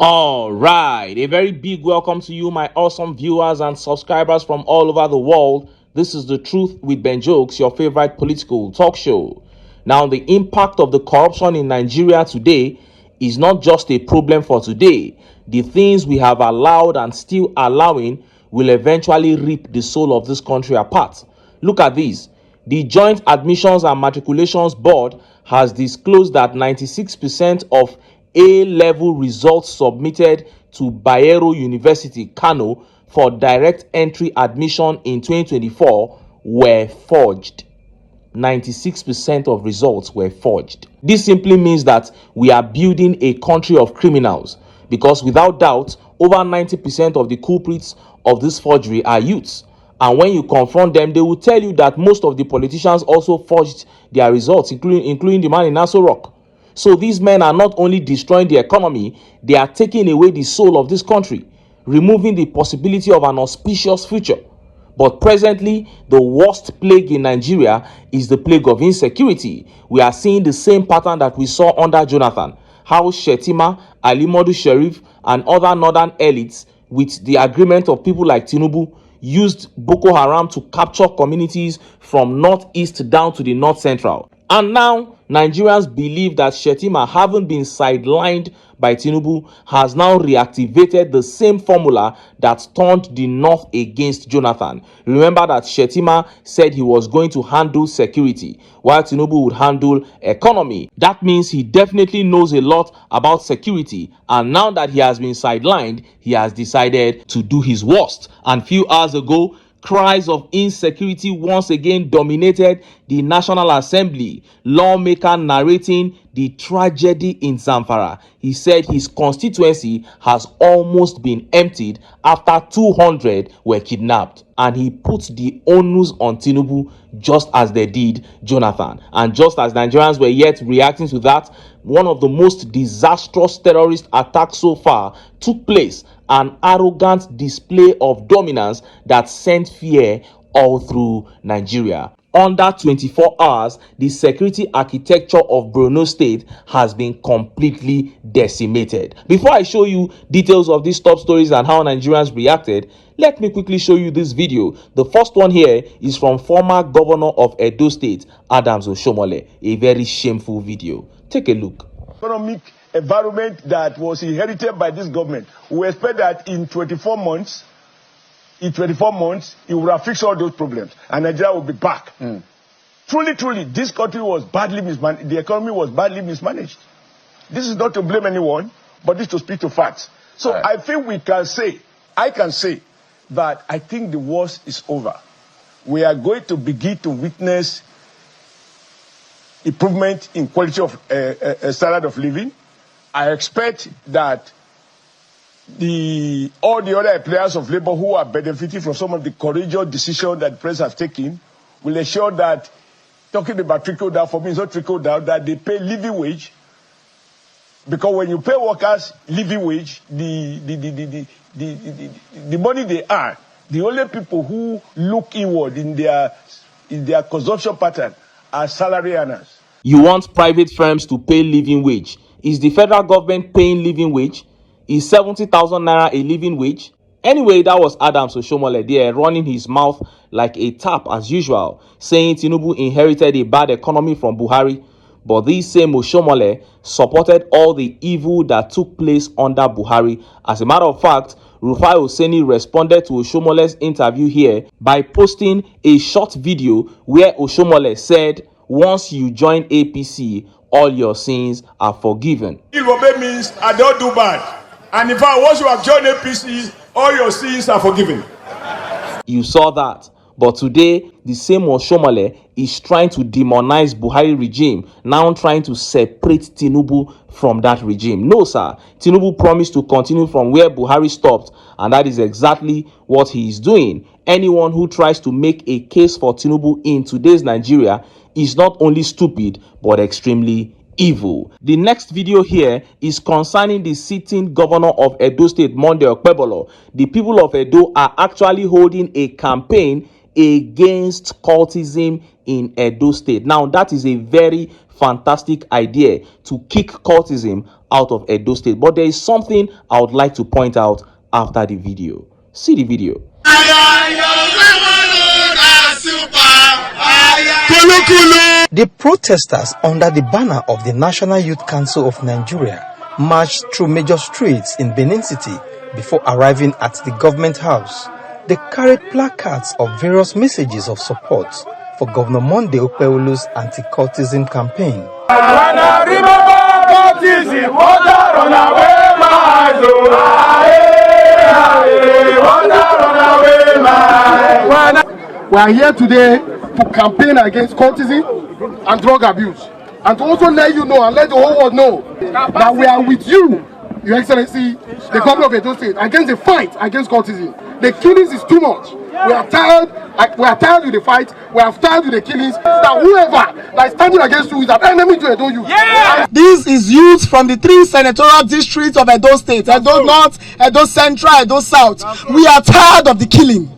All right, a very big welcome to you, my awesome viewers and subscribers from all over the world. This is The Truth with Ben Jokes, your favorite political talk show. Now, the impact of the corruption in Nigeria today is not just a problem for today. The things we have allowed and still allowing will eventually rip the soul of this country apart. Look at this. The Joint Admissions and Matriculations Board has disclosed that 96% of A-level results submitted to Bayero University, Kano, for direct entry admission in 2024 were forged. 96% of results were forged. This simply means that we are building a country of criminals, because without doubt, over 90% of the culprits of this forgery are youths. And when you confront them, they will tell you that most of the politicians also forged their results, including the man in Aso Rock. So these men are not only destroying the economy, they are taking away the soul of this country, removing the possibility of an auspicious future. But presently, the worst plague in Nigeria is the plague of insecurity. We are seeing the same pattern that we saw under Jonathan, how Shettima, Ali Modu Sheriff, and other northern elites, with the agreement of people like TINUBU, used Boko Haram to capture communities from northeast down to the north central. And now, Nigerians believe that Shettima, having been sidelined by TINUBU, has now reactivated the same formula that turned the North against Jonathan. Remember that Shettima said he was going to handle security, while TINUBU would handle economy. That means he definitely knows a lot about security, and now that he has been sidelined, he has decided to do his worst. And few hours ago, cries of insecurity once again dominated the National Assembly, lawmaker narrating the tragedy in Zamfara. He said his constituency has almost been emptied after 200 were kidnapped, and he put the onus on TINUBU just as they did Jonathan. And just as Nigerians were yet reacting to that, one of the most disastrous terrorist attacks so far took place, an arrogant display of dominance that sent fear all through Nigeria. Under 24 hours, the security architecture of Borno State has been completely decimated. Before I show you details of these top stories and how Nigerians reacted, let me quickly show you this video. The first one here is from former governor of Edo State, Adams Oshomole. A very shameful video. Take a look. Economic environment that was inherited by this government. We expect that in 24 months, it will have fixed all those problems, and Nigeria will be back. Truly, this country was badly mismanaged. The economy was badly mismanaged. This is not to blame anyone, but this is to speak to facts. So I think I can say that I think the worst is over. We are going to begin to witness improvement in quality of standard of living. I expect that all the other players of labor who are benefiting from some of the courageous decisions that the president has taken will ensure that, talking about trickle down, for me it's not trickle down, that they pay living wage. Because when you pay workers living wage, the money they earn, the only people who look inward in their consumption pattern are salary earners. You want private firms to pay living wage. Is the federal government paying living wage? Is 70,000 naira a living wage? Anyway, that was Adams Oshomole there, running his mouth like a tap as usual, saying TINUBU inherited a bad economy from Buhari. But this same Oshomole supported all the evil that took place under Buhari. As a matter of fact, Rufai Oseni responded to Oshomole's interview here by posting a short video where Oshomole said, once you join APC, all your sins are forgiven. Iwobe means I don't do bad. And in fact, once you have joined APC, all your sins are forgiven. You saw that. But today, the same Oshomole is trying to demonize Buhari regime, now trying to separate TINUBU from that regime. No, sir. TINUBU promised to continue from where Buhari stopped, and that is exactly what he is doing. Anyone who tries to make a case for TINUBU in today's Nigeria is not only stupid, but extremely evil. The next video here is concerning the sitting governor of Edo State, Monday Okpebolo. The people of Edo are actually holding a campaign against cultism in Edo State. Now, that is a very fantastic idea to kick cultism out of Edo State. But there is something I would like to point out after the video. See the video. The protesters, under the banner of the National Youth Council of Nigeria, marched through major streets in Benin City before arriving at the government house. They carried placards of various messages of support for Governor Monday Okpewolu's anti-cultism campaign. We are here today to campaign against cultism and drug abuse, and to also let you know and let the whole world know that we are with you, Your Excellency, the governor of Edo State, against the fight against cultism. The killings is too much. We are tired. We are tired with the fight. We are tired with the killings. That whoever that is standing against you is an enemy to Edo youth. Yeah. This is youth from the 3 senatorial districts of Edo State: Edo North, Edo Central, Edo South. We are tired of the killing.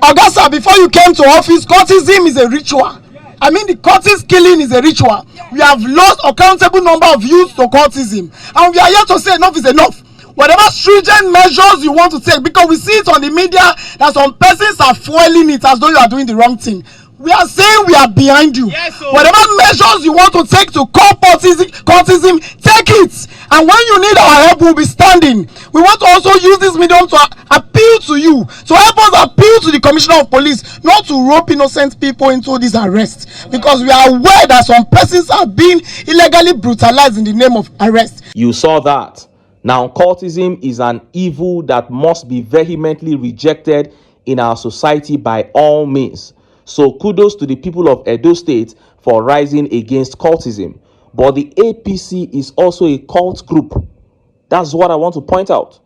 Augusta, before you came to office, cultism is a ritual. I mean, the cultist killing is a ritual. We have lost a countable number of youths to cultism, and we are here to say enough is enough. Whatever stringent measures you want to take, because we see it on the media that some persons are foiling it as though you are doing the wrong thing. We are saying we are behind you. Yes, whatever measures you want to take to curb cultism, take it. And when you need our help, we'll be standing. We want to also use this medium to appeal to you, to help us appeal to the Commissioner of Police, not to rope innocent people into this arrest, because we are aware that some persons are being illegally brutalized in the name of arrest. You saw that. Now, cultism is an evil that must be vehemently rejected in our society by all means. So kudos to the people of Edo State for rising against cultism. But the APC is also a cult group. That's what I want to point out.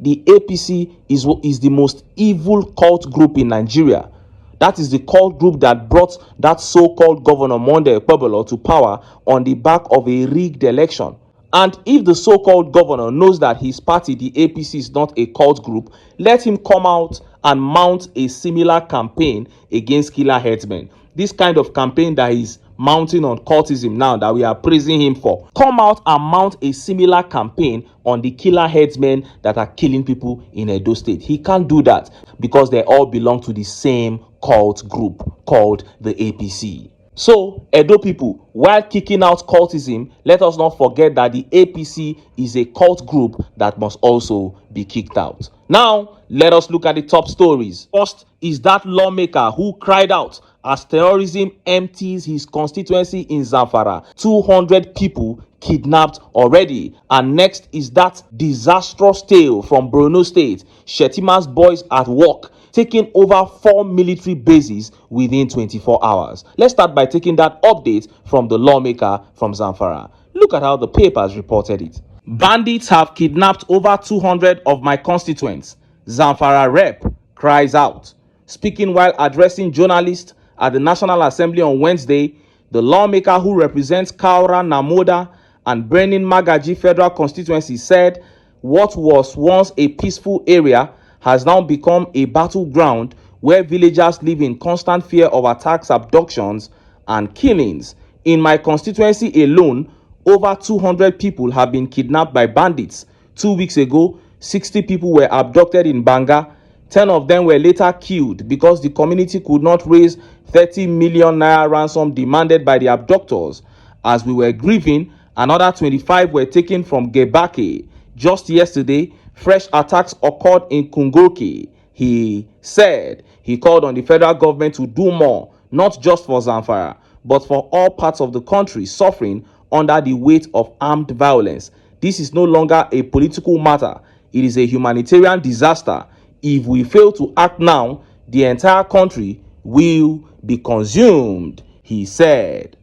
The APC is the most evil cult group in Nigeria. That is the cult group that brought that so-called Governor Monday Okpebolo to power on the back of a rigged election. And if the so-called governor knows that his party, the APC, is not a cult group, let him come out and mount a similar campaign against killer headsmen. This kind of campaign that is mounting on cultism now, that we are praising him for. Come out and mount a similar campaign on the killer headsmen that are killing people in Edo State. He can't do that because they all belong to the same cult group called the APC. So, Edo people, while kicking out cultism, let us not forget that the APC is a cult group that must also be kicked out. Now, let us look at the top stories. First is that lawmaker who cried out as terrorism empties his constituency in Zamfara. 200 people kidnapped already. And next is that disastrous tale from Borno State. Shettima's boys at work, taking over 4 military bases within 24 hours. Let's start by taking that update from the lawmaker from Zamfara. Look at how the papers reported it. Bandits have kidnapped over 200 of my constituents. Zamfara rep cries out. Speaking while addressing journalists at the National Assembly on Wednesday, the lawmaker who represents Kaura Namoda and Brenin Magaji Federal Constituency said what was once a peaceful area has now become a battleground where villagers live in constant fear of attacks, abductions, and killings. In my constituency alone, over 200 people have been kidnapped by bandits. 2 weeks ago, 60 people were abducted in Banga. 10 of them were later killed because the community could not raise 30 million naira ransom demanded by the abductors. As we were grieving, another 25 were taken from Gebake. Just yesterday, fresh attacks occurred in Kungoki. He said he called on the federal government to do more, not just for Zamfara, but for all parts of the country suffering under the weight of armed violence. This is no longer a political matter. It is a humanitarian disaster. If we fail to act now, the entire country will be consumed, he said.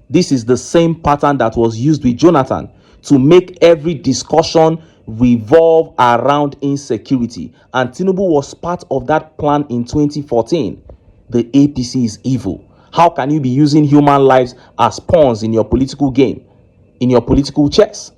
This is the same pattern that was used with Jonathan to make every discussion revolve around insecurity, and Tinubu was part of that plan in 2014. The APC is evil. How can you be using human lives as pawns in your political game, in your political chess?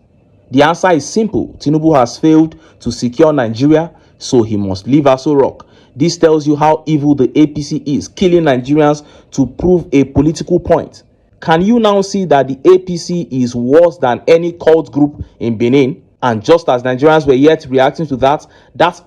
The answer is simple. Tinubu has failed to secure Nigeria, so he must leave Aso Rock. This tells you how evil the APC is, killing Nigerians to prove a political point. Can you now see that the APC is worse than any cult group in Benin? And just as Nigerians were yet reacting to that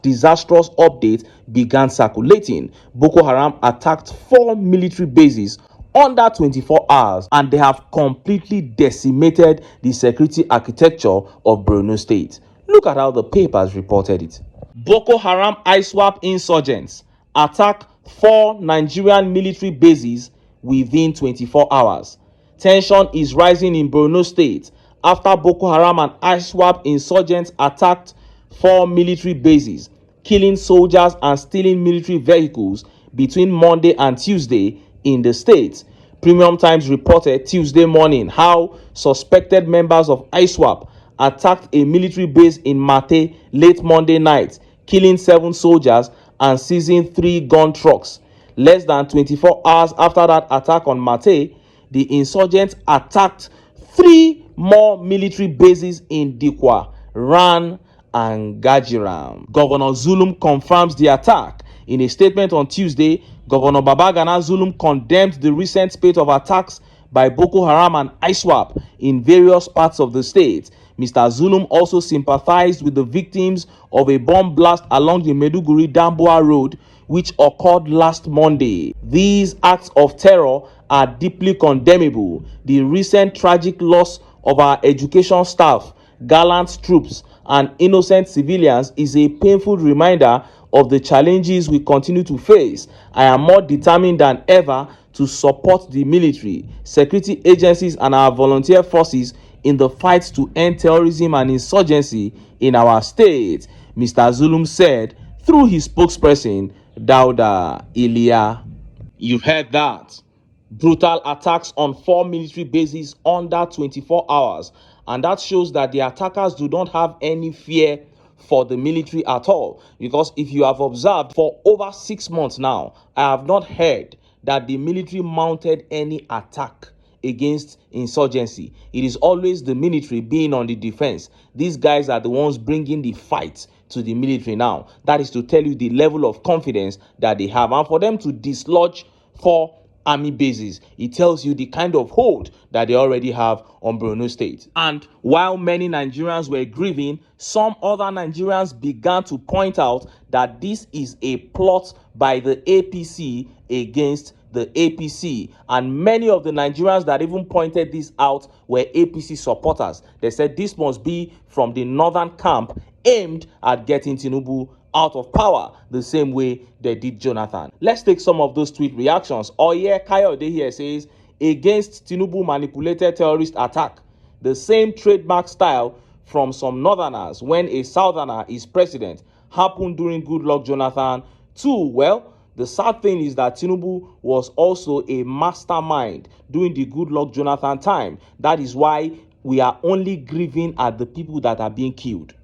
disastrous update began circulating. Boko Haram attacked 4 military bases under 24 hours, and they have completely decimated the security architecture of Borno State. Look at how the papers reported it. Boko Haram ISWAP insurgents attack 4 Nigerian military bases within 24 hours. Tension is rising in Borno State after Boko Haram and ISWAP insurgents attacked 4 military bases, killing soldiers and stealing military vehicles between Monday and Tuesday in the state. Premium Times reported Tuesday morning how suspected members of ISWAP attacked a military base in Mate late Monday night, killing 7 soldiers and seizing 3 gun trucks. Less than 24 hours after that attack on Mate, the insurgents attacked 3 more military bases in Dikwa, Ran, and Gajiram. Governor Zulum confirms the attack. In a statement on Tuesday, Governor Babagana Zulum condemned the recent spate of attacks by Boko Haram and ISWAP in various parts of the state. Mr. Zulum also sympathized with the victims of a bomb blast along the Maiduguri-Damboa road, which occurred last Monday. These acts of terror are deeply condemnable. The recent tragic loss of our education staff, gallant troops, and innocent civilians is a painful reminder of the challenges we continue to face. I am more determined than ever to support the military, security agencies, and our volunteer forces in the fight to end terrorism and insurgency in our state, Mr. Zulum said through his spokesperson, Dauda Ilia. You've heard that. Brutal attacks on 4 military bases under 24 hours. And that shows that the attackers do not have any fear for the military at all. Because if you have observed, for over 6 months now, I have not heard that the military mounted any attack against insurgency. It is always the military being on the defense. These guys are the ones bringing the fight to the military now. That is to tell you the level of confidence that they have. And for them to dislodge 4 army bases, it tells you the kind of hold that they already have on Borno State. And while many Nigerians were grieving, some other Nigerians began to point out that this is a plot by the APC against the APC. And many of the Nigerians that even pointed this out were APC supporters. They said this must be from the northern camp aimed at getting Tinubu out of power the same way they did Jonathan. Let's take some of those tweet reactions. Oye Kayode here says, against Tinubu manipulated terrorist attack. The same trademark style from some northerners when a southerner is president happened during Goodluck Jonathan too. Well, the sad thing is that Tinubu was also a mastermind during the Goodluck Jonathan time. That is why we are only grieving at the people that are being killed.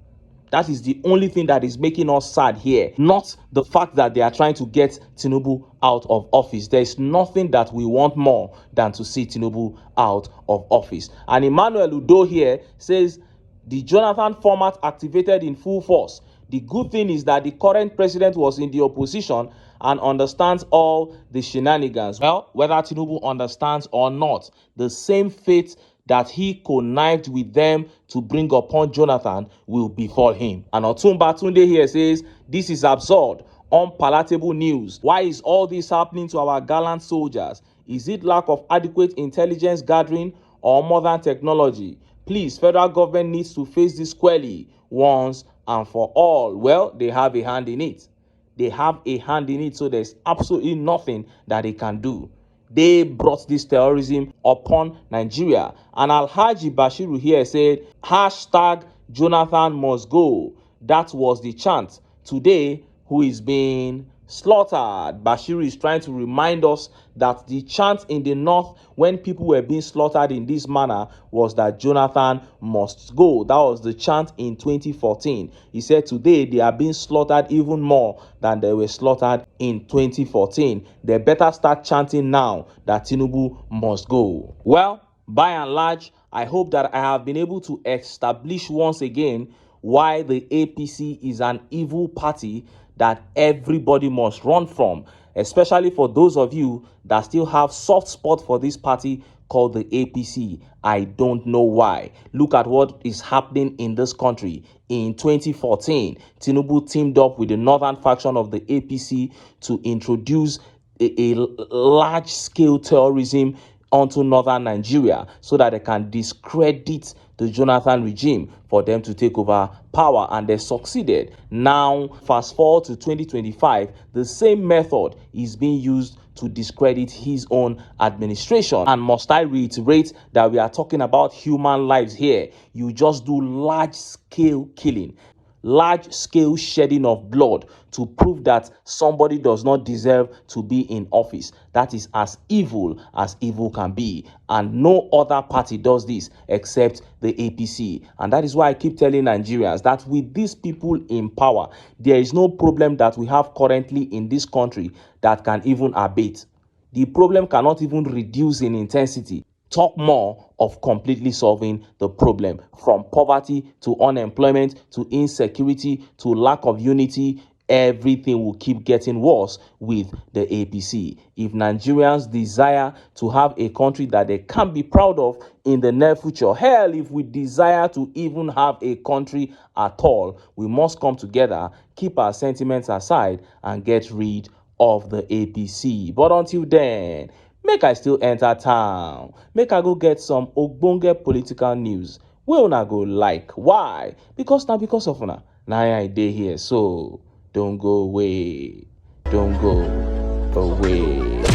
That is the only thing that is making us sad here, not the fact that they are trying to get Tinubu out of office. There is nothing that we want more than to see Tinubu out of office. And Emmanuel Udo here says, the Jonathan format activated in full force. The good thing is that the current president was in the opposition and understands all the shenanigans. Well, whether Tinubu understands or not, the same fate that he connived with them to bring upon Jonathan will befall him. And Otumba Tunde here says, this is absurd, unpalatable news. Why is all this happening to our gallant soldiers? Is it lack of adequate intelligence gathering or modern technology? Please, federal government needs to face this squarely once and for all. Well, they have a hand in it. They have a hand in it, so there's absolutely nothing that they can do. They brought this terrorism upon Nigeria. And Alhaji Bashiru here said, hashtag Jonathan must go. That was the chant. Today, who is being slaughtered? Bashiru is trying to remind us that the chant in the north when people were being slaughtered in this manner was that Jonathan must go. That was the chant in 2014. He said today they are being slaughtered even more than they were slaughtered in 2014. They better start chanting now that Tinubu must go. Well, by and large, I hope that I have been able to establish once again why the APC is an evil party that everybody must run from, especially for those of you that still have soft spot for this party called the APC. I don't know why. Look at what is happening in this country. In 2014, Tinubu teamed up with the northern faction of the APC to introduce a large-scale terrorism onto northern Nigeria so that they can discredit the Jonathan regime for them to take over power, and they succeeded. Now, fast forward to 2025, the same method is being used to discredit his own administration. And must I reiterate that we are talking about human lives here? You just do large-scale killing, large-scale shedding of blood to prove that somebody does not deserve to be in office. That is as evil can be, and no other party does this except the APC. And that is why I keep telling Nigerians that with these people in power, there is no problem that we have currently in this country that can even abate. The problem cannot even reduce in intensity. Talk more of completely solving the problem. From poverty to unemployment to insecurity to lack of unity, everything will keep getting worse with the APC. If Nigerians desire to have a country that they can be proud of in the near future, hell, if we desire to even have a country at all, we must come together, keep our sentiments aside, and get rid of the APC. But until then, make I still enter town, make I go get some ogbonge political news wey una go like. Why? Because of una na I dey here, so don't go away, don't go away.